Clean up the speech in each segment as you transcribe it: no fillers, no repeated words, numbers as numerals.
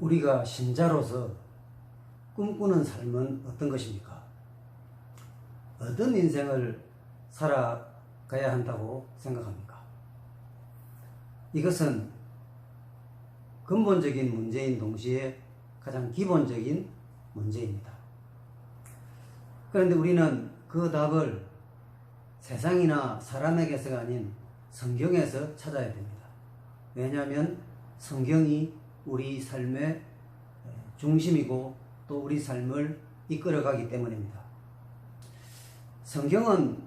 우리가 신자로서 꿈꾸는 삶은 어떤 것입니까? 어떤 인생을 살아가야 한다고 생각합니까? 이것은 근본적인 문제인 동시에 가장 기본적인 문제입니다. 그런데 우리는 그 답을 세상이나 사람에게서가 아닌 성경에서 찾아야 됩니다. 왜냐하면 성경이 우리 삶의 중심이고 또 우리 삶을 이끌어가기 때문입니다. 성경은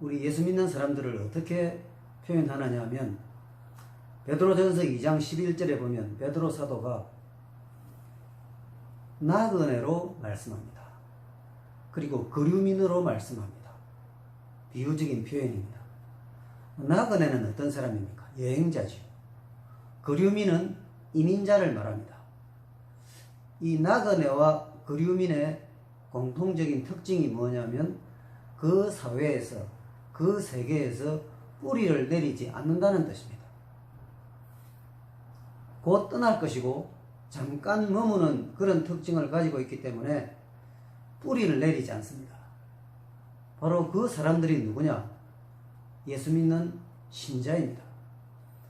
우리 예수 믿는 사람들을 어떻게 표현하느냐 하면 베드로전서 2장 11절에 보면 베드로 사도가 나그네로 말씀합니다. 그리고 그류민으로 말씀합니다. 비유적인 표현입니다. 나그네는 어떤 사람입니까? 여행자죠. 그류민은 이민자를 말합니다. 이 나그네와 그류민의 공통적인 특징이 뭐냐면 그 사회에서, 그 세계에서 뿌리를 내리지 않는다는 뜻입니다. 곧 떠날 것이고 잠깐 머무는 그런 특징을 가지고 있기 때문에 뿌리를 내리지 않습니다. 바로 그 사람들이 누구냐? 예수 믿는 신자입니다.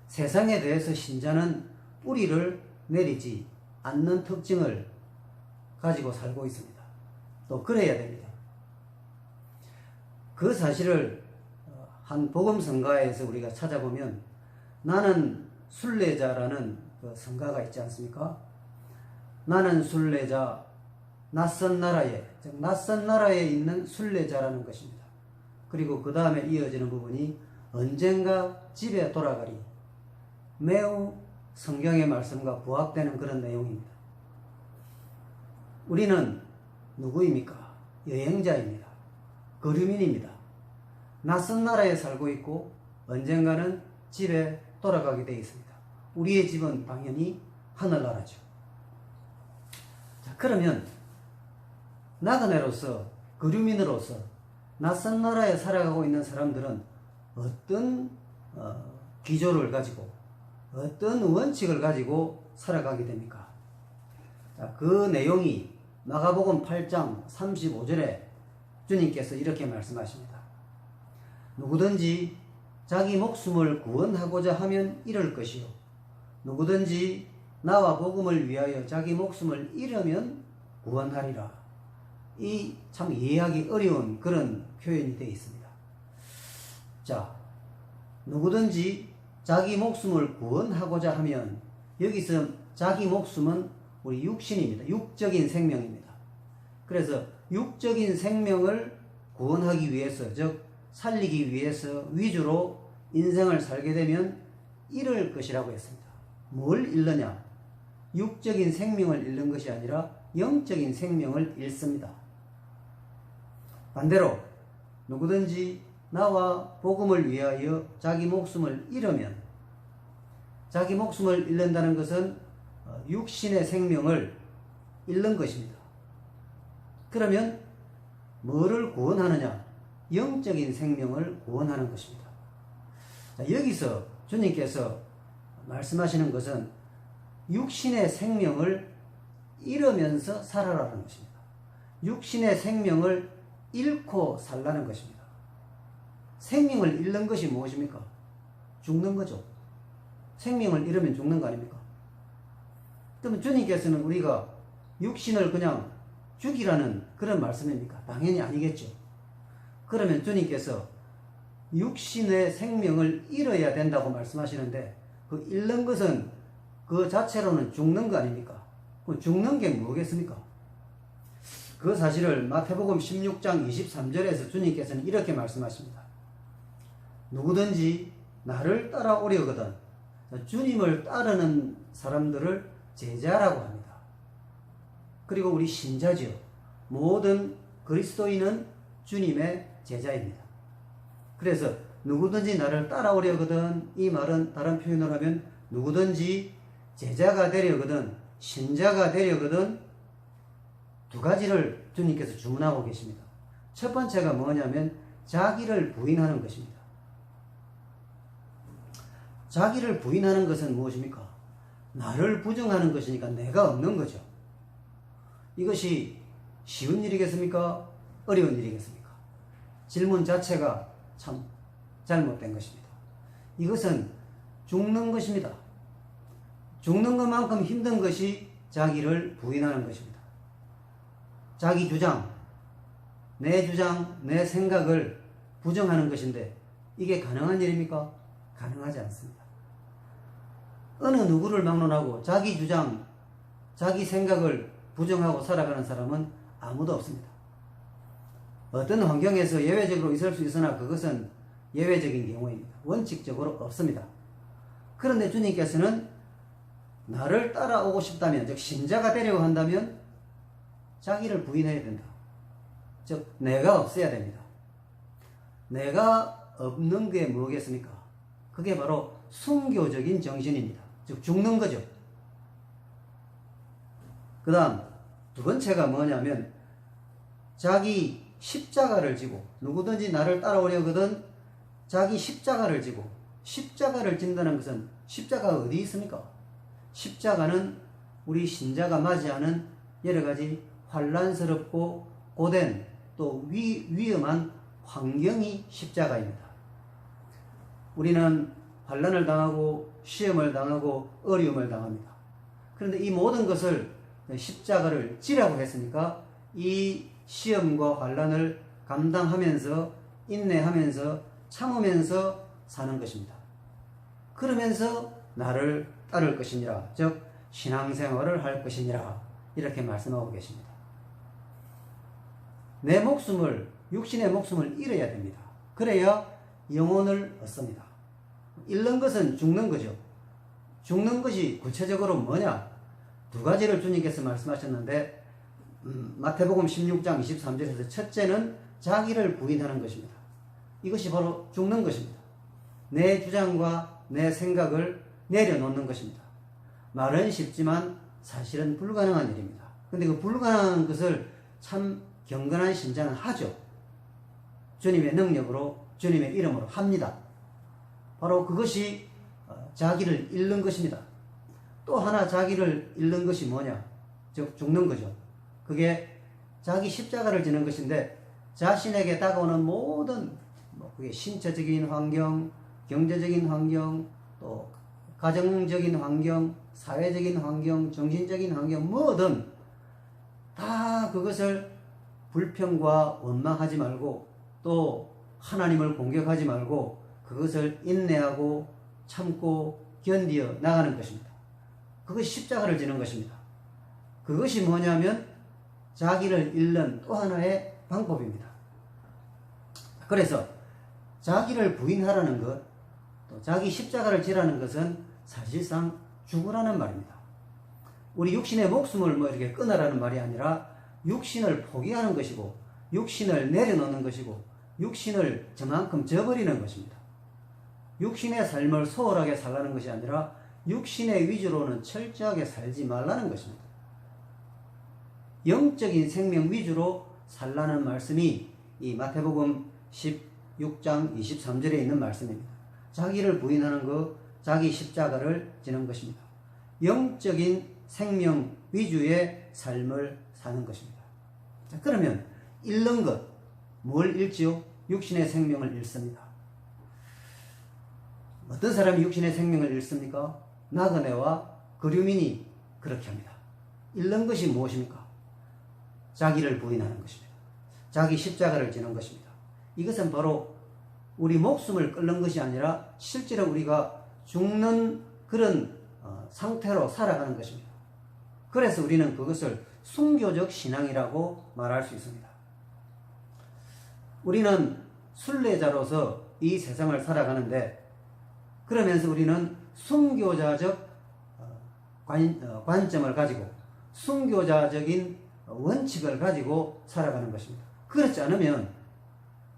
세상에 대해서 신자는 뿌리를 내리지 않는 특징을 가지고 살고 있습니다. 또 그래야 됩니다. 그 사실을 한 복음성가에서 우리가 찾아보면 나는 순례자라는 그 성가가 있지 않습니까? 나는 순례자, 낯선 나라에, 즉 낯선 나라에 있는 순례자라는 것입니다. 그리고 그 다음에 이어지는 부분이 언젠가 집에 돌아가리. 매우 성경의 말씀과 부합되는 그런 내용입니다. 우리는 누구입니까? 여행자입니다. 거류민입니다. 낯선 나라에 살고 있고 언젠가는 집에 돌아가게 되어 있습니다. 우리의 집은 당연히 하늘나라죠. 자, 그러면 나그네로서, 거류민으로서 낯선 나라에 살아가고 있는 사람들은 어떤 기조를 가지고 어떤 원칙을 가지고 살아가게 됩니까? 자, 그 내용이 마가복음 8장 35절에 주님께서 이렇게 말씀하십니다. 누구든지 자기 목숨을 구원하고자 하면 잃을 것이요 누구든지 나와 복음을 위하여 자기 목숨을 잃으면 구원하리라. 이 참 이해하기 어려운 그런 표현이 되어 있습니다. 자, 누구든지 자기 목숨을 구원하고자 하면 여기서 자기 목숨은 우리 육신입니다. 육적인 생명입니다. 그래서 육적인 생명을 구원하기 위해서, 즉 살리기 위해서 위주로 인생을 살게 되면 잃을 것이라고 했습니다. 뭘 잃느냐? 육적인 생명을 잃는 것이 아니라 영적인 생명을 잃습니다. 반대로 누구든지 나와 복음을 위하여 자기 목숨을 잃으면, 자기 목숨을 잃는다는 것은 육신의 생명을 잃는 것입니다. 그러면 뭐를 구원하느냐? 영적인 생명을 구원하는 것입니다. 자, 여기서 주님께서 말씀하시는 것은 육신의 생명을 잃으면서 살아라는 것입니다. 육신의 생명을 잃고 살라는 것입니다. 생명을 잃는 것이 무엇입니까? 죽는 거죠. 생명을 잃으면 죽는 거 아닙니까? 그러면 주님께서는 우리가 육신을 그냥 죽이라는 그런 말씀입니까? 당연히 아니겠죠. 그러면 주님께서 육신의 생명을 잃어야 된다고 말씀하시는데 그 잃는 것은 그 자체로는 죽는 거 아닙니까? 그 죽는 게 뭐겠습니까? 그 사실을 마태복음 16장 23절에서 주님께서는 이렇게 말씀하십니다. 누구든지 나를 따라오려거든. 주님을 따르는 사람들을 제자라고 합니다. 그리고 우리 신자지요. 모든 그리스도인은 주님의 제자입니다. 그래서 누구든지 나를 따라오려거든, 이 말은 다른 표현으로 하면 누구든지 제자가 되려거든, 신자가 되려거든, 두 가지를 주님께서 주문하고 계십니다. 첫 번째가 뭐냐면 자기를 부인하는 것입니다. 자기를 부인하는 것은 무엇입니까? 나를 부정하는 것이니까 내가 없는 거죠. 이것이 쉬운 일이겠습니까? 어려운 일이겠습니까? 질문 자체가 참 잘못된 것입니다. 이것은 죽는 것입니다. 죽는 것만큼 힘든 것이 자기를 부인하는 것입니다. 자기 주장, 내 생각을 부정하는 것인데 이게 가능한 일입니까? 가능하지 않습니다. 어느 누구를 막론하고 자기 주장, 자기 생각을 부정하고 살아가는 사람은 아무도 없습니다. 어떤 환경에서 예외적으로 있을 수 있으나 그것은 예외적인 경우입니다. 원칙적으로 없습니다. 그런데 주님께서는 나를 따라오고 싶다면, 즉 신자가 되려고 한다면 자기를 부인해야 된다. 즉 내가 없어야 됩니다. 내가 없는 게 뭐겠습니까? 그게 바로 순교적인 정신입니다. 즉 죽는 거죠. 그 다음 두 번째가 뭐냐면 자기 십자가를 지고, 누구든지 나를 따라오려거든 자기 십자가를 지고, 십자가를 진다는 것은 십자가가 어디 있습니까? 십자가는 우리 신자가 맞이하는 여러가지 환란스럽고 고된 또 위험한 환경이 십자가입니다. 우리는 환란을 당하고 시험을 당하고 어려움을 당합니다. 그런데 이 모든 것을 십자가를 지라고 했으니까 이 시험과 환란을 감당하면서 인내하면서 참으면서 사는 것입니다. 그러면서 나를 따를 것이니라, 즉 신앙생활을 할 것이니라, 이렇게 말씀하고 계십니다. 내 목숨을, 육신의 목숨을 잃어야 됩니다. 그래야 영혼을 얻습니다. 잃는 것은 죽는 거죠. 죽는 것이 구체적으로 뭐냐? 두 가지를 주님께서 말씀하셨는데 마태복음 16장 23절에서 첫째는 자기를 부인하는 것입니다. 이것이 바로 죽는 것입니다. 내 주장과 내 생각을 내려놓는 것입니다. 말은 쉽지만 사실은 불가능한 일입니다. 근데 그 불가능한 것을 참 경건한 신자는 하죠. 주님의 능력으로, 주님의 이름으로 합니다. 바로 그것이 자기를 잃는 것입니다. 또 하나 자기를 잃는 것이 뭐냐? 즉 죽는 거죠. 그게 자기 십자가를 지는 것인데 자신에게 다가오는 모든 그게 신체적인 환경, 경제적인 환경, 또 가정적인 환경, 사회적인 환경, 정신적인 환경, 뭐든 다 그것을 불평과 원망하지 말고 또 하나님을 공격하지 말고 그것을 인내하고 참고 견디어 나가는 것입니다. 그것이 십자가를 지는 것입니다. 그것이 뭐냐면 자기를 잃는 또 하나의 방법입니다. 그래서 자기를 부인하라는 것, 또 자기 십자가를 지라는 것은 사실상 죽으라는 말입니다. 우리 육신의 목숨을 이렇게 끊으라는 말이 아니라 육신을 포기하는 것이고 육신을 내려놓는 것이고 육신을 저만큼 져버리는 것입니다. 육신의 삶을 소홀하게 살라는 것이 아니라 육신의 위주로는 철저하게 살지 말라는 것입니다. 영적인 생명 위주로 살라는 말씀이 이 마태복음 16장 23절에 있는 말씀입니다. 자기를 부인하는 것, 자기 십자가를 지는 것입니다. 영적인 생명 위주의 삶을 사는 것입니다. 자, 그러면 잃는 것, 뭘 잃지요? 육신의 생명을 잃습니다. 어떤 사람이 육신의 생명을 잃습니까? 나그네와 거류민이 그렇게 합니다. 잃는 것이 무엇입니까? 자기를 부인하는 것입니다. 자기 십자가를 지는 것입니다. 이것은 바로 우리 목숨을 끊는 것이 아니라 실제로 우리가 죽는 그런 상태로 살아가는 것입니다. 그래서 우리는 그것을 순교적 신앙이라고 말할 수 있습니다. 우리는 순례자로서 이 세상을 살아가는데 그러면서 우리는 순교자적 관점을 가지고 순교자적인 원칙을 가지고 살아가는 것입니다. 그렇지 않으면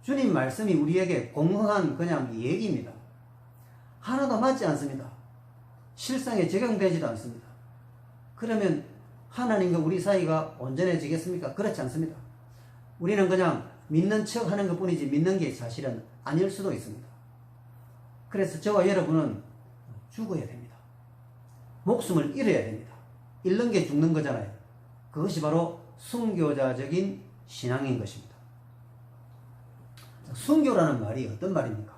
주님 말씀이 우리에게 공허한 그냥 얘기입니다. 하나도 맞지 않습니다. 실상에 적용되지도 않습니다. 그러면 하나님과 우리 사이가 온전해지겠습니까? 그렇지 않습니다. 우리는 그냥 믿는 척 하는 것 뿐이지 믿는 게 사실은 아닐 수도 있습니다. 그래서 저와 여러분은 죽어야 됩니다. 목숨을 잃어야 됩니다. 잃는 게 죽는 거잖아요. 그것이 바로 순교자적인 신앙인 것입니다. 순교라는 말이 어떤 말입니까?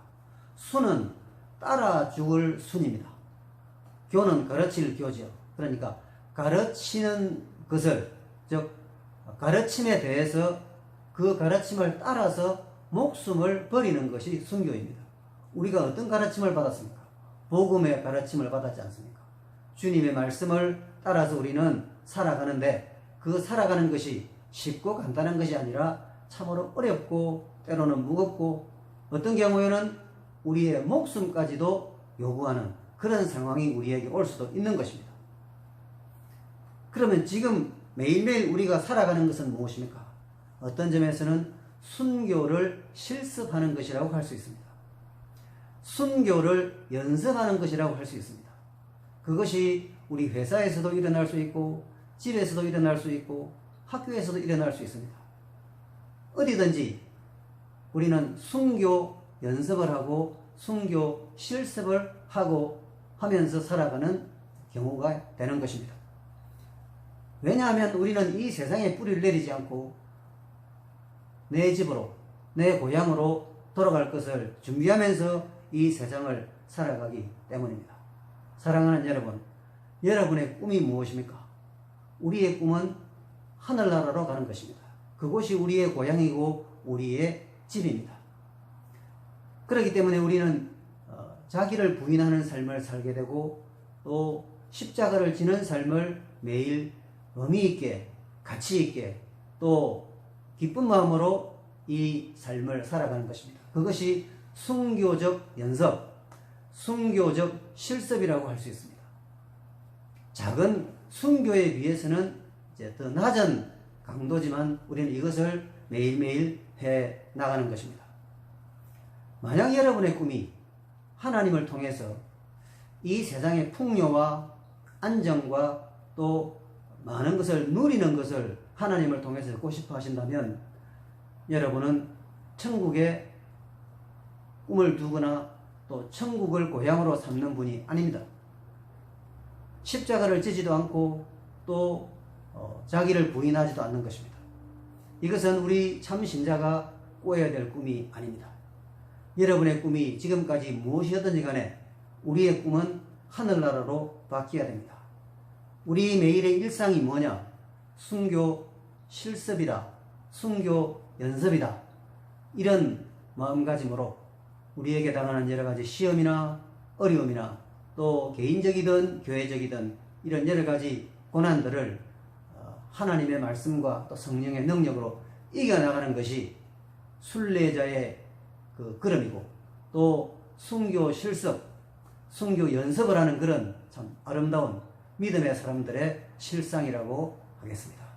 순은 따라 죽을 순입니다. 교는 가르칠 교죠. 그러니까 가르치는 것을, 즉 가르침에 대해서 그 가르침을 따라서 목숨을 버리는 것이 순교입니다. 우리가 어떤 가르침을 받았습니까? 복음의 가르침을 받았지 않습니까? 주님의 말씀을 따라서 우리는 살아가는데 그 살아가는 것이 쉽고 간단한 것이 아니라 참으로 어렵고 때로는 무겁고 어떤 경우에는 우리의 목숨까지도 요구하는 그런 상황이 우리에게 올 수도 있는 것입니다. 그러면 지금 매일매일 우리가 살아가는 것은 무엇입니까? 어떤 점에서는 순교를 실습하는 것이라고 할 수 있습니다. 순교를 연습하는 것이라고 할 수 있습니다. 그것이 우리 회사에서도 일어날 수 있고 집에서도 일어날 수 있고 학교에서도 일어날 수 있습니다. 어디든지 우리는 순교 연습을 하고 순교 실습을 하고 하면서 살아가는 경우가 되는 것입니다. 왜냐하면 우리는 이 세상에 뿌리를 내리지 않고 내 집으로, 내 고향으로 돌아갈 것을 준비하면서 이 세상을 살아가기 때문입니다. 사랑하는 여러분, 여러분의 꿈이 무엇입니까? 우리의 꿈은 하늘나라로 가는 것입니다. 그곳이 우리의 고향이고 우리의 집입니다. 그렇기 때문에 우리는 자기를 부인하는 삶을 살게 되고 또 십자가를 지는 삶을 매일 의미 있게, 가치 있게 또 기쁜 마음으로 이 삶을 살아가는 것입니다. 그것이 순교적 연습, 순교적 실습이라고 할 수 있습니다. 작은 순교에 비해서는 이제 더 낮은 강도지만 우리는 이것을 매일매일 해 나가는 것입니다. 만약 여러분의 꿈이 하나님을 통해서 이 세상의 풍요와 안정과 또 많은 것을 누리는 것을 하나님을 통해서 듣고 싶어 하신다면 여러분은 천국에 꿈을 두거나 또 천국을 고향으로 삼는 분이 아닙니다. 십자가를 지지도 않고 또 자기를 부인하지도 않는 것입니다. 이것은 우리 참 신자가 꾸어야 될 꿈이 아닙니다. 여러분의 꿈이 지금까지 무엇이었든지 간에 우리의 꿈은 하늘나라로 바뀌어야 됩니다. 우리 매일의 일상이 뭐냐? 순교 실습이다. 순교 연습이다. 이런 마음가짐으로 우리에게 당하는 여러 가지 시험이나 어려움이나 또 개인적이든 교회적이든 이런 여러 가지 고난들을 하나님의 말씀과 또 성령의 능력으로 이겨나가는 것이 순례자의 그 걸음이고 또 순교 실습, 순교 연습을 하는 그런 참 아름다운 믿음의 사람들의 실상이라고 하겠습니다.